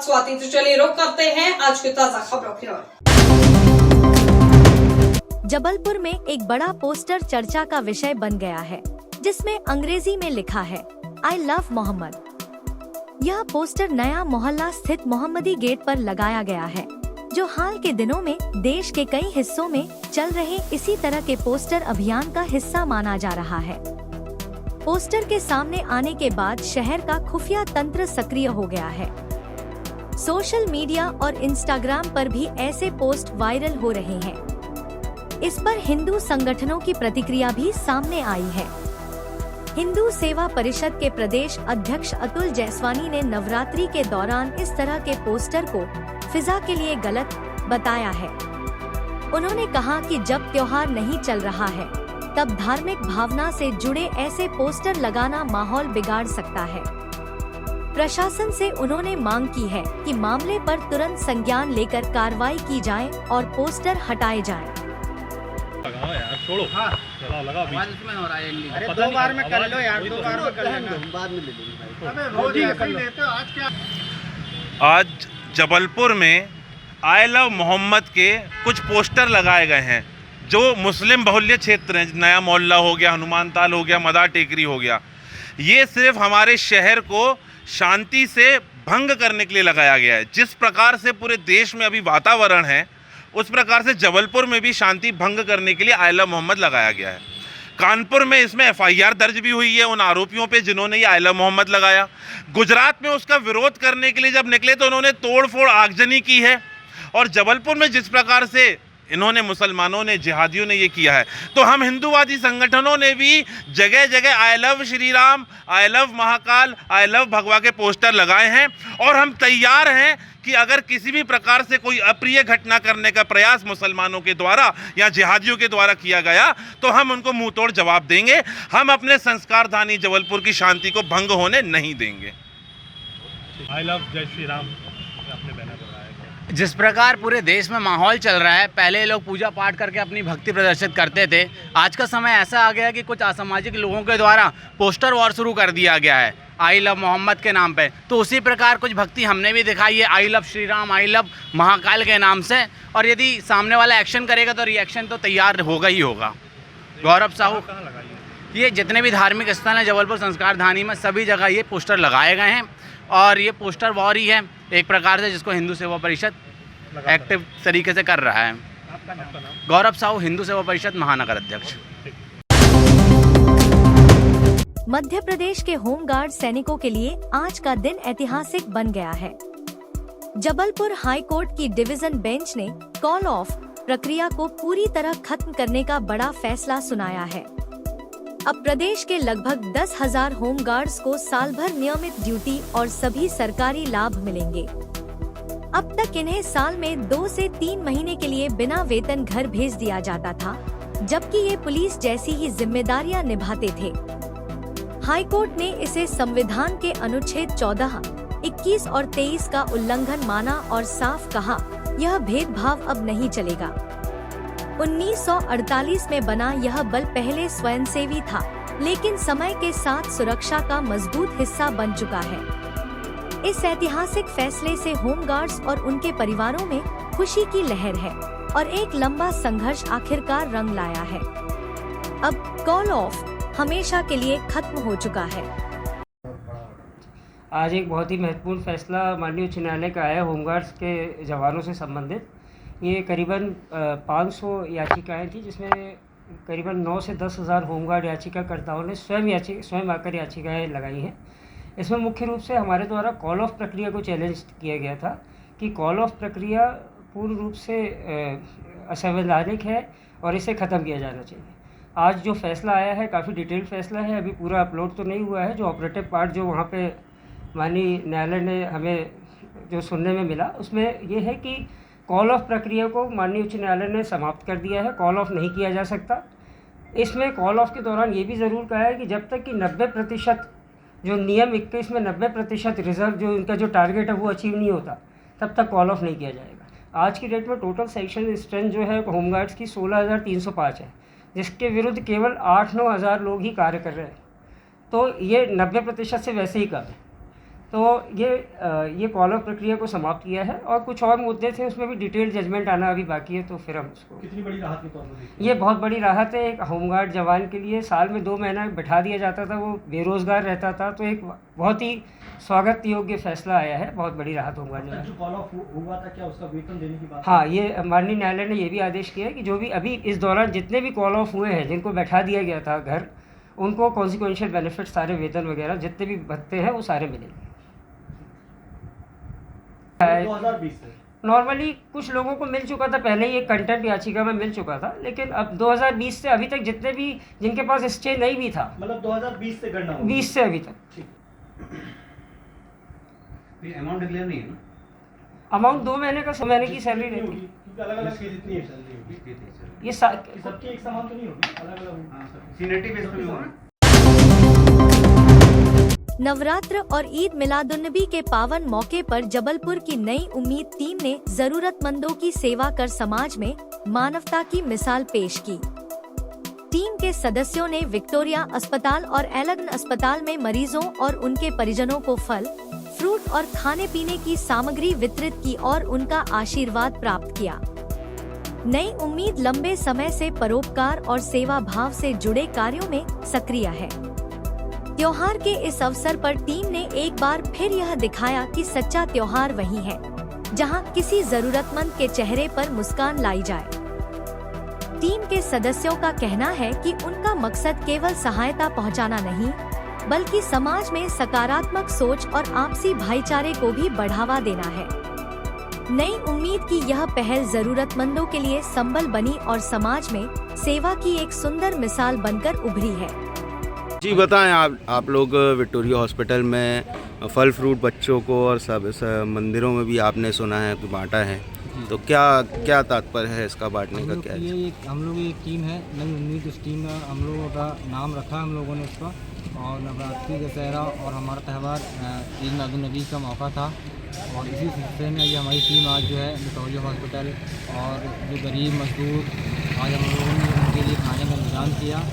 स्वाति। तो चलिए रुक करते हैं आज की ताजा खबरों की ओर। जबलपुर में एक बड़ा पोस्टर चर्चा का विषय बन गया है, जिसमें अंग्रेजी में लिखा है आई लव मोहम्मद। यह पोस्टर नया मोहल्ला स्थित मोहम्मदी गेट पर लगाया गया है, जो हाल के दिनों में देश के कई हिस्सों में चल रहे इसी तरह के पोस्टर अभियान का हिस्सा माना जा रहा है। पोस्टर के सामने आने के बाद शहर का खुफिया तंत्र सक्रिय हो गया है। सोशल मीडिया और इंस्टाग्राम पर भी ऐसे पोस्ट वायरल हो रहे हैं। इस पर हिंदू संगठनों की प्रतिक्रिया भी सामने आई है। हिंदू सेवा परिषद के प्रदेश अध्यक्ष अतुल जैसवानी ने नवरात्रि के दौरान इस तरह के पोस्टर को फिजा के लिए गलत बताया है। उन्होंने कहा कि जब त्योहार नहीं चल रहा है, तब धार्मिक भावना से जुड़े ऐसे पोस्टर लगाना माहौल बिगाड़ सकता है। प्रशासन से उन्होंने मांग की है कि मामले पर तुरंत संज्ञान लेकर कार्रवाई की जाए और पोस्टर हटाए जाएं। लगाओ यार, छोड़ो। हाँ, लगाओ बीच में हो रहा है। अरे दो बार में कर लो यार, दो बार में कर लेना, बाद में ले लेंगे भाई। रोज ही कर लेते हो, आज क्या? आज जबलपुर में आई लव मोहम्मद के कुछ पोस्टर लगाए गए हैं, जो मुस्लिम बहुल्य क्षेत्र हैं। नया मोहल्ला हो गया, हनुमान ताल हो गया, मदार टेकरी हो गया। ये सिर्फ हमारे शहर को शांति से भंग करने के लिए लगाया गया है। जिस प्रकार से पूरे देश में अभी वातावरण है, उस प्रकार से जबलपुर में भी शांति भंग करने के लिए आई लव मोहम्मद लगाया गया है। कानपुर में इसमें एफआईआर दर्ज भी हुई है उन आरोपियों पे जिन्होंने ये आई लव मोहम्मद लगाया। गुजरात में उसका विरोध करने के लिए जब निकले तो उन्होंने तोड़फोड़ आगजनी की है। और जबलपुर में जिस प्रकार से इन्होंने मुसलमानों ने, जिहादियों ने ये किया है, तो हम हिंदूवादी संगठनों ने भी जगह जगह I love Shri Ram, I love Mahakal, I love भगवा के पोस्टर लगाए हैं। और हम तैयार हैं कि अगर किसी भी प्रकार से कोई अप्रिय घटना करने का प्रयास मुसलमानों के द्वारा या जिहादियों के द्वारा किया गया, तो हम उनको मुंह तोड़ जवाब देंगे। हम अपने संस्कारधानी जबलपुर की शांति को भंग होने नहीं देंगे। आई लव जय श्री राम अपने बैनर पर। जिस प्रकार पूरे देश में माहौल चल रहा है, पहले लोग पूजा पाठ करके अपनी भक्ति प्रदर्शित करते थे। आज का समय ऐसा आ गया कि कुछ असामाजिक लोगों के द्वारा पोस्टर वॉर शुरू कर दिया गया है आई लव मोहम्मद के नाम पे। तो उसी प्रकार कुछ भक्ति हमने भी दिखाई है I love Shri Ram, I love Mahakal के नाम से। और यदि सामने वाला एक्शन करेगा तो रिएक्शन तो तैयार होगा ही होगा। गौरव साहू, ये जितने भी धार्मिक स्थल हैं जबलपुर संस्कारधानी में, सभी जगह ये पोस्टर लगाए गए हैं। और ये पोस्टर वॉर ही है एक प्रकार से, जिसको हिंदू सेवा परिषद एक्टिव तरीके से कर रहा है। गौरव साहू, हिंदू सेवा परिषद महानगर अध्यक्ष। मध्य प्रदेश के होमगार्ड सैनिकों के लिए आज का दिन ऐतिहासिक बन गया है। जबलपुर हाई कोर्ट की डिवीजन बेंच ने कॉल ऑफ प्रक्रिया को पूरी तरह खत्म करने का बड़ा फैसला सुनाया है। अब प्रदेश के लगभग 10,000 होमगार्ड्स को साल भर नियमित ड्यूटी और सभी सरकारी लाभ मिलेंगे। अब तक इन्हें साल में 2 से 3 महीने के लिए बिना वेतन घर भेज दिया जाता था, जबकि ये पुलिस जैसी ही जिम्मेदारियां निभाते थे। हाई कोर्ट ने इसे संविधान के अनुच्छेद 14, 21 और 23 का उल्लंघन माना और साफ कहा, यह भेदभाव अब नहीं चलेगा। 1948 में बना यह बल पहले स्वयंसेवी था, लेकिन समय के साथ सुरक्षा का मजबूत हिस्सा बन चुका है। इस ऐतिहासिक फैसले से होमगार्ड्स और उनके परिवारों में खुशी की लहर है और एक लंबा संघर्ष आखिरकार रंग लाया है। अब कॉल ऑफ हमेशा के लिए खत्म हो चुका है। आज एक बहुत ही महत्वपूर्ण फैसला माननीय उच्च न्यायालय का आया होमगार्ड्स के जवानों से संबंधित। ये करीबन 500 याचिकाएं थी, जिसमें करीबन 9 से 10,000 होमगार्ड याचिकाकर्ताओं ने स्वयं आकर याचिकाएं लगाई हैं। इसमें मुख्य रूप से हमारे द्वारा कॉल ऑफ प्रक्रिया को चैलेंज किया गया था कि कॉल ऑफ प्रक्रिया पूर्ण रूप से असंवैधानिक है और इसे ख़त्म किया जाना चाहिए। आज जो फैसला आया है काफ़ी डिटेल्ड फैसला है, अभी पूरा अपलोड तो नहीं हुआ है। जो ऑपरेटिव पार्ट जो वहाँ पे माननीय न्यायालय ने हमें जो सुनने में मिला, उसमें ये है कि कॉल ऑफ प्रक्रिया को माननीय उच्च न्यायालय ने समाप्त कर दिया है। कॉल ऑफ नहीं किया जा सकता। इसमें कॉल ऑफ के दौरान ये भी ज़रूर कहा है कि जब तक कि 90% जो नियम 21 में 90% रिजर्व जो इनका जो टारगेट है वो अचीव नहीं होता, तब तक कॉल ऑफ नहीं किया जाएगा। आज की डेट में टोटल सेक्शन स्ट्रेंथ जो है होमगार्ड्स की 16,305 है, जिसके विरुद्ध केवल 8-9 हज़ार लोग ही कार्य कर रहे हैं। तो ये 90% से वैसे ही कम है। तो ये कॉल ऑफ प्रक्रिया को समाप्त किया है और कुछ और मुद्दे थे उसमें भी डिटेल जजमेंट आना अभी बाकी है, तो फिर हम उसको। कितनी बड़ी राहत के तौर पर देखते हैं? ये बहुत बड़ी राहत है। एक होमगार्ड जवान के लिए साल में 2 महीना बैठा दिया जाता था, वो बेरोज़गार रहता था, तो एक बहुत ही स्वागत योग्य फैसला आया है, बहुत बड़ी राहत होमगार्ड जवान। जो कॉल ऑफ हुआ था क्या उसका वेतन देने की बात? हाँ, ये माननीय न्यायालय ने ये भी आदेश किया है कि जो भी अभी इस दौरान जितने भी कॉल ऑफ हुए हैं जिनको बैठा दिया गया था घर, उनको कॉन्सिक्वेंशियल बेनिफिट सारे वेतन वगैरह जितने भी भत्ते हैं वो सारे मिलेंगे। 2020 से नॉर्मली कुछ लोगों को मिल चुका था पहले ही, एक कंटेंट याचिका में मिल चुका था, लेकिन अब 2020 से अभी तक जितने भी जिनके पास स्टे नहीं भी था, मतलब 2020 से गणना होगी। 20 से अभी तक। अमाउंट डिक्लेयर नहीं है ना? अमाउंट 2 महीने का महीने की सैलरी रहती है। क्योंकि अलग अलग की जितनी है सैलरी होगी, ये सबकी एक समान तो नहीं होगी, अलग अलग होगी। सीनियरिटी बेस पे होगा। नवरात्र और ईद मिलादुन्नबी के पावन मौके पर जबलपुर की नई उम्मीद टीम ने जरूरतमंदों की सेवा कर समाज में मानवता की मिसाल पेश की। टीम के सदस्यों ने विक्टोरिया अस्पताल और एलगन अस्पताल में मरीजों और उनके परिजनों को फल, फ्रूट और खाने पीने की सामग्री वितरित की और उनका आशीर्वाद प्राप्त किया। नई उम्मीद लंबे समय से परोपकार और सेवा भाव से जुड़े कार्यों में सक्रिय है। त्योहार के इस अवसर पर टीम ने एक बार फिर यह दिखाया कि सच्चा त्योहार वही है जहां किसी जरूरतमंद के चेहरे पर मुस्कान लाई जाए। टीम के सदस्यों का कहना है कि उनका मकसद केवल सहायता पहुंचाना नहीं, बल्कि समाज में सकारात्मक सोच और आपसी भाईचारे को भी बढ़ावा देना है। नई उम्मीद की यह पहल जरूरतमंदों के लिए संबल बनी और समाज में सेवा की एक सुंदर मिसाल बनकर उभरी है। जी बताएं, आप लोग विक्टोरिया हॉस्पिटल में फल फ्रूट बच्चों को और सब मंदिरों में भी आपने सुना है कि बांटा है, तो क्या तात्पर्य है इसका बांटने का? क्या है? हम लोग एक टीम है नई उम्मीद, उस टीम में हम लोगों का नाम रखा हम लोगों ने इसका, और नवरात्रि दशहरा और हमारा त्यौहार ईद मिलादुन्नबी का मौका था, और इसी सिलसिले में ये हमारी टीम आज जो है विक्टोरिया हॉस्पिटल और जो गरीब मजदूर आज हम लोगों ने उनके लिए खाने का इंतजाम किया।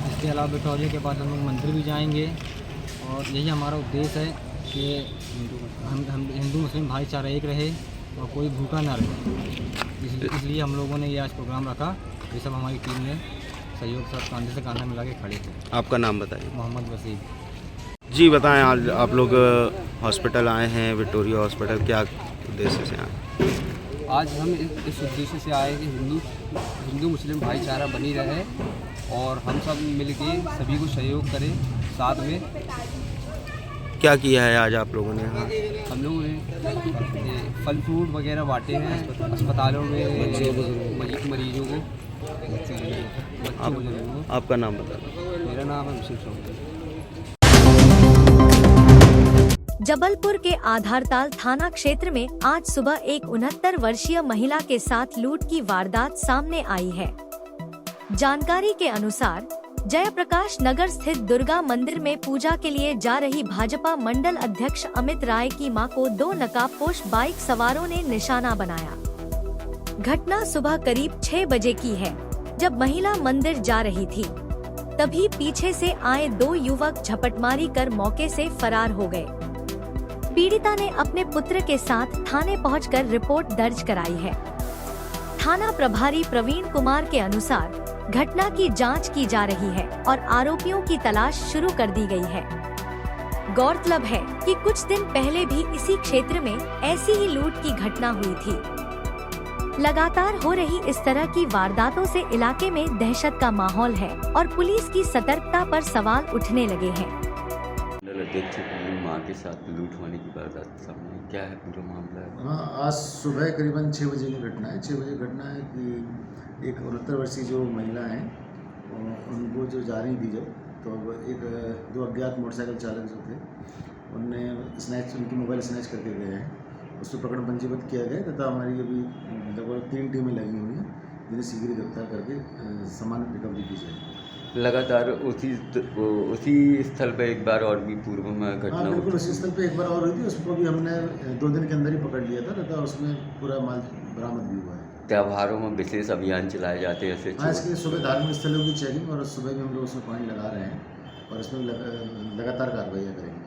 इसके अलावा विक्टोरिया के बाद हम लोग मंदिर भी जाएंगे, और यही हमारा उद्देश्य है कि हम हिंदू मुस्लिम भाईचारा एक रहे और कोई भूखा ना रहे। इसलिए हम लोगों ने ये आज प्रोग्राम रखा। ये सब हमारी टीम ने सहयोग से कांधे से कांधा मिला के खड़े थे। आपका नाम बताइए। मोहम्मद वसीम। जी बताएं, आज आप लोग हॉस्पिटल आए हैं विक्टोरिया हॉस्पिटल, क्या उद्देश्य से आए? आज हम इस उद्देश्य से आए कि हिंदू मुस्लिम भाईचारा बनी रहे और हम सब मिलके सभी को सहयोग करें साथ में। क्या किया है आज आप लोगों ने? हम लोगों ने फल फ्रूट वगैरह बांटे हैं अस्पतालों में मरीजों को, बच्चों को। आपका नाम बताइए। मेरा नाम है मुशीफ चौधरी। जबलपुर के आधारताल थाना क्षेत्र में आज सुबह एक 69 वर्षीय महिला के साथ लूट की वारदात सामने आई है। जानकारी के अनुसार जयप्रकाश नगर स्थित दुर्गा मंदिर में पूजा के लिए जा रही भाजपा मंडल अध्यक्ष अमित राय की मां को 2 नकाबपोश बाइक सवारों ने निशाना बनाया। घटना सुबह करीब 6 बजे की है, जब महिला मंदिर जा रही थी। तभी पीछे से आए 2 युवक झपटमारी कर मौके से फरार हो गए। पीड़िता ने अपने पुत्र के साथ थाने पहुंचकर रिपोर्ट दर्ज कराई है। थाना प्रभारी प्रवीण कुमार के अनुसार घटना की जांच की जा रही है और आरोपियों की तलाश शुरू कर दी गई है। गौरतलब है कि कुछ दिन पहले भी इसी क्षेत्र में ऐसी ही लूट की घटना हुई थी। लगातार हो रही इस तरह की वारदातों से इलाके में दहशत का माहौल है और पुलिस की सतर्कता पर सवाल उठने लगे हैं। मां के साथ लूट होने की वारदात सामने, क्या है पूरा मामला है? हाँ, आज सुबह करीबन 6 बजे की घटना है। 6 बजे घटना है कि एक 69 वर्षीय जो महिला हैं उनको जो जा रही थी जब, तो एक 2 अज्ञात मोटरसाइकिल चालक जो थे उनने उनकी मोबाइल स्नैच करके गए हैं। उसको पकड़ पंजीबद्ध किया गया तथा हमारी अभी लगभग 3 टीमें लगी हुई हैं जिन्हें शीघ्र गिरफ्तार करके सामान रिकवरी की जाएगी। लगातार उसी स्थल पे एक बार और भी पूर्व में घटना? हाँ बिल्कुल, उसी स्थल पे एक बार और हुई थी। उसको भी हमने 2 दिन के अंदर ही पकड़ लिया था तथा उसमें पूरा माल बरामद भी हुआ है। त्योहारों में विशेष अभियान चलाए जाते हैं ऐसे? हाँ, इसके सुबह धार्मिक स्थलों की चेकिंग और सुबह भी हम लोग उसमें पॉइंट लगा रहे हैं और इसमें लगातार कार्रवाई करेंगे।